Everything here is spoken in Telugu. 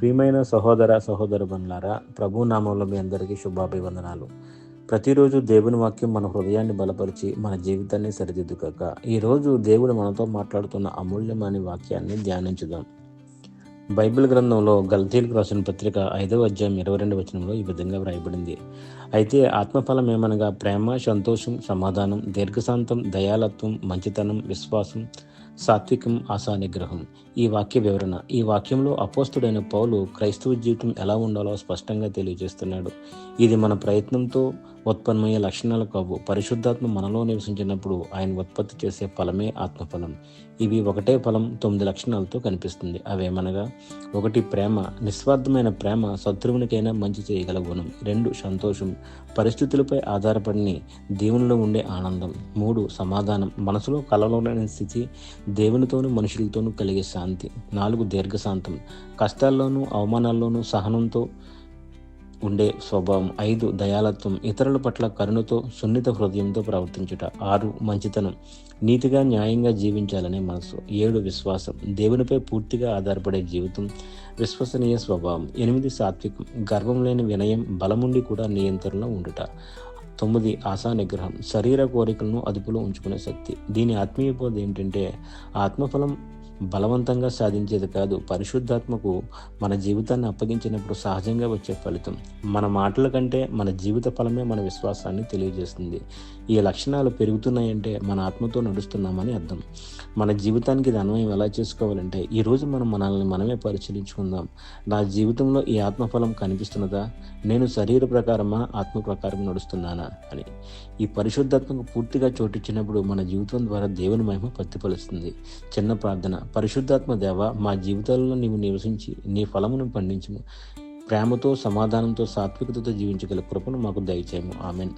ప్రియమైన సహోదర సహోదరులారా, ప్రభు నామంలో మీ అందరికీ శుభాభివందనాలు. ప్రతిరోజు దేవుని వాక్యం మన హృదయాన్ని బలపరిచి మన జీవితాన్ని సరిదిద్దుగాక. ఈరోజు దేవుడు మనతో మాట్లాడుతున్న అమూల్యమైన వాక్యాన్ని ధ్యానించుదాం. బైబిల్ గ్రంథంలో గలతీయులకు రాసిన పత్రిక 5వ అధ్యాయం 22వ వచనంలో ఈ విధంగా వ్రాయబడింది. అయితే ఆత్మఫలం ఏమనగా ప్రేమ, సంతోషం, సమాధానం, దీర్ఘశాంతం, దయాలత్వం, మంచితనం, విశ్వాసం, సాత్వికం, ఆశా నిగ్రహం. ఈ వాక్య వివరణ. ఈ వాక్యంలో అపోస్తుడైన పౌలు క్రైస్తవ జీవితం ఎలా ఉండాలో స్పష్టంగా తెలియజేస్తున్నాడు. ఇది మన ప్రయత్నంతో ఉత్పన్నమయ్యే లక్షణాలు కావు. పరిశుద్ధాత్మ మనలో నివసించినప్పుడు ఆయన ఉత్పత్తి చేసే ఫలమే ఆత్మఫలం. ఇవి ఒకటే ఫలం 9 లక్షణాలతో కనిపిస్తుంది. అవేమనగా 1 ప్రేమ, నిస్వార్థమైన ప్రేమ, శత్రువునికైనా మంచి చేయగల గుణం. 2 సంతోషం, పరిస్థితులపై ఆధారపడిన దేవునిలో ఉండే ఆనందం. 3 సమాధానం, మనసులో కలవలేని స్థితి, దేవునితోనూ మనుషులతోనూ కలిగే శాంతి. 4 దీర్ఘశాంతం, కష్టాల్లోనూ అవమానాల్లోనూ సహనంతో ఉండే స్వభావం. 5 దయాలత్వం, ఇతరుల పట్ల కరుణతో సున్నిత హృదయంతో ప్రవర్తించుట. 6 మంచితనం, నీతిగా న్యాయంగా జీవించాలనే మనసు. 7 విశ్వాసం, దేవునిపై పూర్తిగా ఆధారపడే జీవితం, విశ్వసనీయ స్వభావం. 8 సాత్వికం, గర్వం లేని వినయం, బలముండి కూడా నియంత్రణలో ఉండుట. 9 ఆశా నిగ్రహం, శరీర కోరికలను అదుపులో ఉంచుకునే శక్తి. దీని ఆత్మీయ బోధ ఏంటంటే ఆత్మఫలం బలవంతంగా సాధించేది కాదు, పరిశుద్ధాత్మకు మన జీవితాన్ని అప్పగించినప్పుడు సహజంగా వచ్చే ఫలితం. మన మాటల కంటే మన జీవిత ఫలమే మన విశ్వాసాన్ని తెలియజేస్తుంది. ఈ లక్షణాలు పెరుగుతున్నాయంటే మన ఆత్మతో నడుస్తున్నామని అర్థం. మన జీవితానికి ఇది అన్వయం ఎలా చేసుకోవాలంటే ఈరోజు మనల్ని మనమే పరిశీలించుకుందాం. నా జీవితంలో ఈ ఆత్మఫలం కనిపిస్తున్నదా? నేను శరీర ప్రకారమా, ఆత్మ ప్రకారం నడుస్తున్నానా అని. ఈ పరిశుద్ధాత్మకు పూర్తిగా చోటిచ్చినప్పుడు మన జీవితం ద్వారా దేవుని మహిమ ప్రతిఫలిస్తుంది. చిన్న ప్రార్థన. పరిశుద్ధాత్మ దేవా, మా జీవితాలలో నీవు నివసించి నీ ఫలమును పండించుము. ప్రేమతో, సమాధానంతో, సాత్వికతతో జీవించగల కృపను మాకు దయచేయము. ఆమేన్.